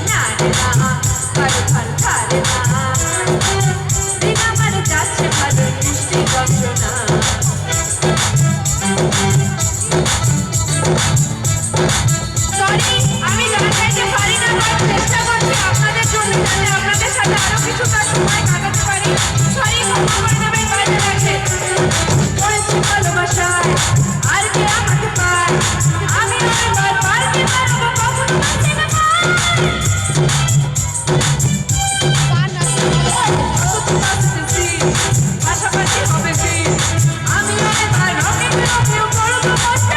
না রে না কারো ভাল ধারে না দিন আমার যাচ্ছে ভালো মিষ্টি যন্ত্রণা সরি আমি গান গাইতে পারি না বাট চেষ্টা করছি আপনাদের জন্য যাতে আপনাদের সাথে আরো কিছুটা সময় কাটাতে পারি সরি ক্ষমা করে দেবেন বাইরে আছে পড়েছি ভালোবাসায় আর কে আমাকে পায় আমি অনেকবার পারতে পারবো কখনো পারতে না পাশাপাশি হবে ফির আমি অনেকবার রকেট রকেও করবো কষ্ট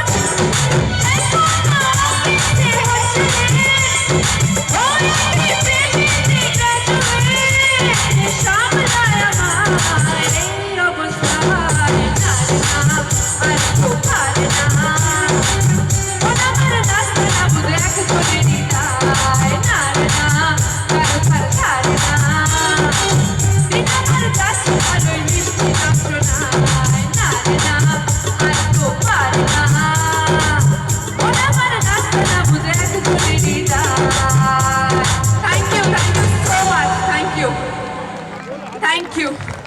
Thank you.